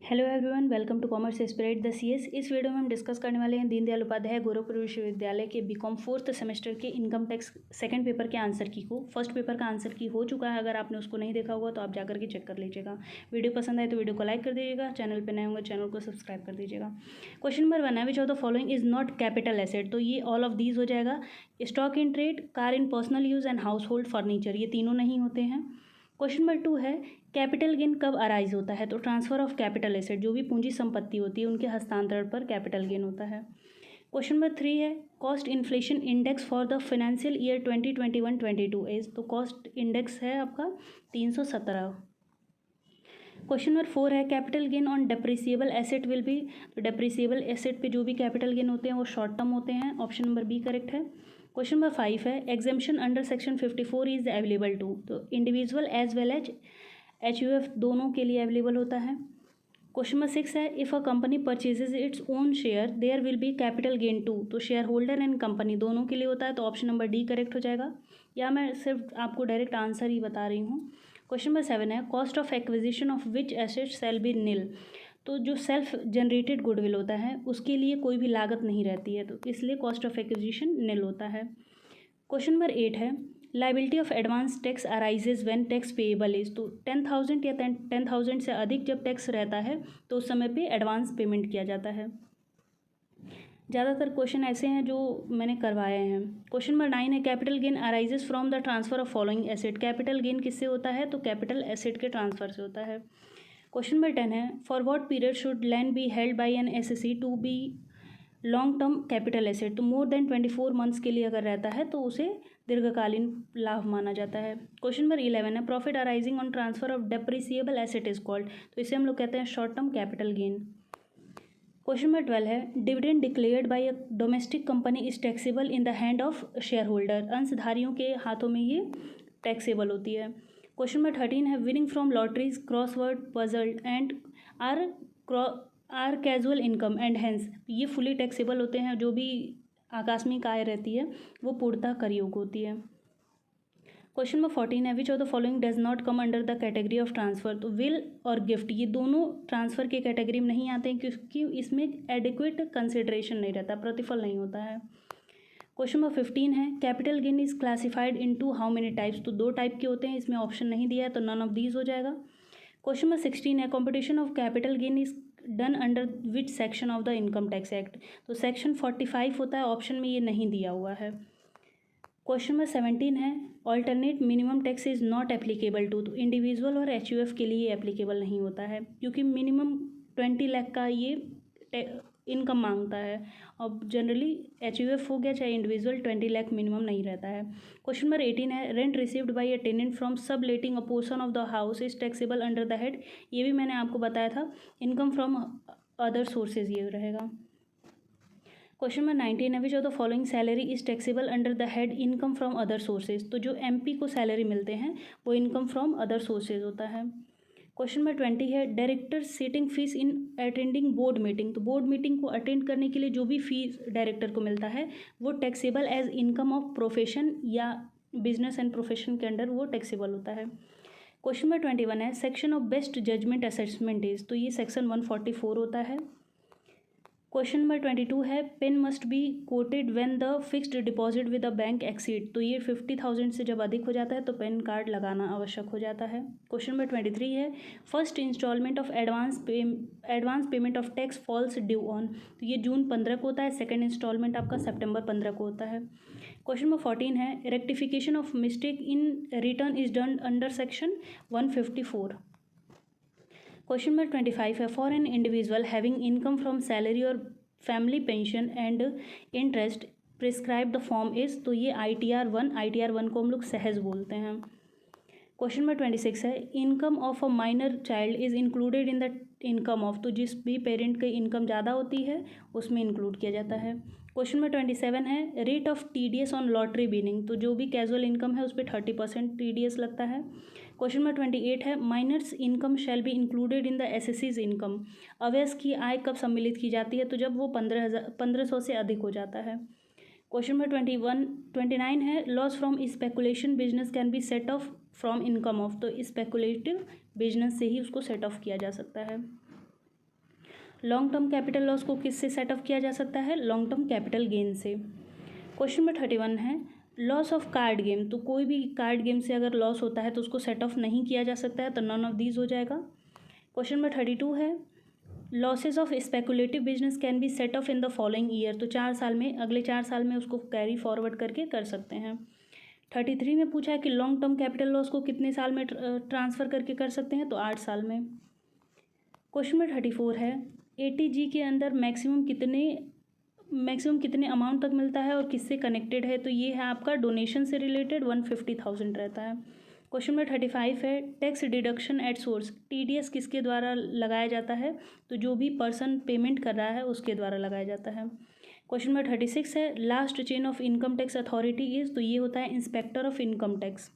Hello everyone, welcome to commerce spirit the CS. इस video में हम डिस्कस करने वाले हैं दीनदयाल उपाध्याय गोरखपुर विश्वविद्यालय के बीकॉम फोर्थ सेमेस्टर के इनकम टैक्स सेकंड पेपर के आंसर की को। फर्स्ट पेपर का आंसर की हो चुका है, अगर आपने उसको नहीं देखा होगा तो आप जाकर के चेक कर लीजिएगा। वीडियो पसंद आए तो वीडियो को लाइक कर दीजिएगा, चैनल पर नए होंगे चैनल को सब्सक्राइब कर दीजिएगा। क्वेश्चन नंबर 1 है, which of the following is not capital asset. तो ये ऑल ऑफ दीज हो जाएगा। Stock in trade, car in personal use and house hold furniture, ये तीनों नहीं होते हैं। क्वेश्चन नंबर 2 है, कैपिटल गेन कब अराइज होता है। तो ट्रांसफर ऑफ कैपिटल एसेट, जो भी पूंजी संपत्ति होती है उनके हस्तांतरण पर कैपिटल गेन होता है। क्वेश्चन नंबर 3 है, cost inflation index for the financial year 2021-22 is. तो कॉस्ट इंडेक्स है आपका 317। क्वेश्चन नंबर 4 है, capital gain on depreciable asset will be. तो डेप्रिसिएबल एसेट पे जो भी कैपिटल गेन होते हैं वो शॉर्ट टर्म होते हैं। ऑप्शन नंबर बी करेक्ट है। क्वेश्चन नंबर 5 है, exemption under section 54 is available to. तो individual as well as HUF दोनों के लिए अवेलेबल होता है। क्वेश्चन नंबर 6 है, if a company purchases its own share there will be capital gain to. तो शेयर होल्डर एंड कंपनी दोनों के लिए होता है, तो ऑप्शन नंबर डी करेक्ट हो जाएगा। या मैं सिर्फ आपको डायरेक्ट आंसर ही बता रही हूँ। क्वेश्चन नंबर 7 है, cost of acquisition of which asset shall be nil. तो जो सेल्फ जनरेटेड गुडविल होता है उसके लिए कोई भी लागत नहीं रहती है, तो इसलिए कॉस्ट ऑफ एक्विजिशन निल होता है। क्वेश्चन नंबर 8 है, liability of advance tax arises when tax payable is. तो 10,000 या 10,000 से अधिक जब टैक्स रहता है तो उस समय पे एडवांस पेमेंट किया जाता है। ज़्यादातर क्वेश्चन ऐसे हैं जो मैंने करवाए हैं। क्वेश्चन नंबर 9 है, capital gain arises from the transfer of following asset. Capital gain किससे होता है, तो कैपिटल एसेट के ट्रांसफर से होता है। क्वेश्चन नंबर 10 है, for what period should land be held by an SSC to be long term capital asset. तो मोर देन 24 मंथ्स के लिए अगर रहता है तो उसे दीर्घकालीन लाभ माना जाता है। क्वेश्चन नंबर 11 है, profit arising on transfer of depreciable asset is called. तो इसे हम लोग कहते हैं short term capital gain. Question number 12 है, dividend declared by a domestic company is taxable in the hand of share holder. अंशधारियों के हाथों में ये टैक्सेबल होती है। क्वेश्चन नंबर 13 है, winning from lotteries crossword puzzle and are casual income and hence, ये फुली टैक्सेबल होते हैं। जो भी आकस्मिक आय रहती है वो पूर्णतः कर योग्य होती है। क्वेश्चन नंबर 14 है, which of the following does not come under the category of transfer. तो विल और गिफ्ट ये दोनों ट्रांसफर के कैटेगरी में नहीं आते हैं, क्योंकि इसमें एडिक्वेट कंसिडरेशन नहीं रहता, प्रतिफल नहीं होता है। क्वेश्चन नंबर 15 है, capital gain is classified into how many types. तो 2 टाइप के होते हैं, इसमें ऑप्शन नहीं दिया है तो नन ऑफ दीज हो जाएगा। क्वेश्चन नंबर 16 है, competition of capital gain is done under which section of the income tax act. तो सेक्शन 45 होता है, ऑप्शन में ये नहीं दिया हुआ है। क्वेश्चन नंबर 17 है, alternate minimum tax is not applicable to. तो इंडिविजुअल और HUF के लिए एप्लीकेबल नहीं होता है, क्योंकि मिनिमम 20 लाख का ये इनकम मांगता है। और जनरली HUF हो गया चाहे इंडिविजुअल, 20 लाख मिनिमम नहीं रहता है। क्वेश्चन नंबर 18 है, rent received by a tenant from subletting a portion of the house is taxable under the head. ये भी मैंने आपको बताया था, इनकम फ्रॉम अदर सोर्सेज ये रहेगा। क्वेश्चन नंबर 19 है, which of the following salary is taxable under the head income from other sources. तो जो MP को सैलरी मिलते हैं वो इनकम फ्रॉम अदर सोर्सेज होता है। क्वेश्चन नंबर 20 है, director seating fees in attending board meeting. तो बोर्ड मीटिंग को अटेंड करने के लिए जो भी फीस डायरेक्टर को मिलता है वो taxable as income of profession या बिजनेस एंड प्रोफेशन के अंडर वो टैक्सेबल होता है। क्वेश्चन नंबर 21 है, section of best judgement assessment is. तो ये सेक्शन 144 होता है। क्वेश्चन नंबर 22 है, PAN must be quoted when the fixed deposit with a bank exceed. तो ये 50,000 से जब अधिक हो जाता है तो पेन कार्ड लगाना आवश्यक हो जाता है। क्वेश्चन नंबर 23 है, first instalment of advance payment of tax falls due on. तो ये जून 15 को होता है, सेकेंड इंस्टॉलमेंट आपका सितंबर 15 को होता है। क्वेश्चन नंबर 14 है, rectification of mistake in return is done under section 154। Question number 25 है, for an individual having income from salary और family pension and interest prescribe the form is. तो ये ITR1 को हम लोग सहज बोलते हैं। क्वेश्चन नंबर 26 है, income of a minor child is included in the income of. तो जिस भी पेरेंट की इनकम ज़्यादा होती है उसमें इंक्लूड किया जाता है। क्वेश्चन नंबर 27 है, rate of TDS on lottery winning. तो जो भी कैजुअल इनकम है उस पर 30% TDS लगता है। क्वेश्चन नंबर 28 है, minor's income shall be included in the SSC's income. अवैस की आय कब सम्मिलित की जाती है, तो जब वो 1500 से अधिक हो जाता है। क्वेश्चन नंबर 29 है, loss from speculation business can be set of from income of. तो स्पेकुलेटिव बिजनेस से ही उसको सेट ऑफ किया जा सकता है। लॉन्ग टर्म कैपिटल लॉस को किससे सेट ऑफ किया जा सकता है? लॉन्ग टर्म कैपिटल गेन से। क्वेश्चन नंबर 31 है लॉस ऑफ कार्ड गेम। तो कोई भी कार्ड गेम से अगर लॉस होता है तो उसको सेट ऑफ नहीं किया जा सकता है, तो नन ऑफ दीज हो जाएगा। क्वेश्चन नंबर 32 है losses of speculative business can be set of in the following year. तो 4 साल में, अगले 4 साल में उसको कैरी फॉरवर्ड करके कर सकते हैं। 33 में पूछा है कि लॉन्ग टर्म कैपिटल लॉस को कितने साल में ट्रांसफ़र करके कर सकते हैं? तो 8 साल में। क्वेश्चन नंबर 34 है ATG के अंदर मैक्सिमम कितने अमाउंट तक मिलता है और किससे कनेक्टेड है? तो ये है आपका डोनेशन से रिलेटेड 150,000 रहता है। क्वेश्चन नंबर 35 है tax deduction at source. TDS किसके द्वारा लगाया जाता है? तो जो भी पर्सन पेमेंट कर रहा है उसके द्वारा लगाया जाता है। क्वेश्चन नंबर 36 है last chain of income tax authority is. तो ये होता है inspector of income tax.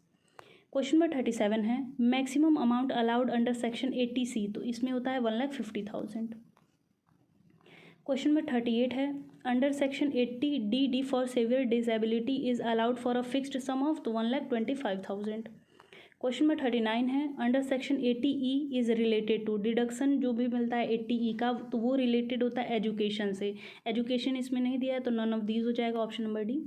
Question number 37 है maximum amount allowed under section 80C। तो इसमें होता है 1,50,000। क्वेश्चन नंबर 38 है under section 80D for severe disability is allowed for a fixed sum of. तो 1,25,000। क्वेश्चन नंबर 39 है under section 80E is related to. Deduction जो भी मिलता है 80E का तो वो रिलेटेड होता है एजुकेशन से। एजुकेशन इसमें नहीं दिया है तो नन ऑफ दीज हो जाएगा, ऑप्शन नंबर डी।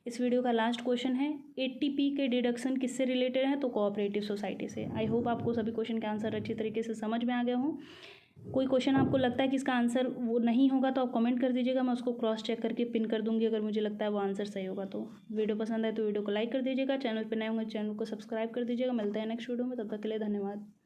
इस वीडियो का लास्ट क्वेश्चन है 80P के डिडक्शन किससे रिलेटेड है? तो कोऑपरेटिव सोसाइटी से। आई होप आपको सभी क्वेश्चन के आंसर अच्छी तरीके से समझ में आ गए हों। कोई क्वेश्चन आपको लगता है कि इसका आंसर वो नहीं होगा तो आप कमेंट कर दीजिएगा, मैं उसको क्रॉस चेक करके पिन कर दूंगी अगर मुझे लगता है वो आंसर सही होगा। तो वीडियो पसंद आए तो वीडियो को लाइक कर दीजिएगा, चैनल पर नए होंगे चैनल को सब्सक्राइब कर दीजिएगा। मिलते हैं नेक्स्ट वीडियो में, तब तक के लिए धन्यवाद।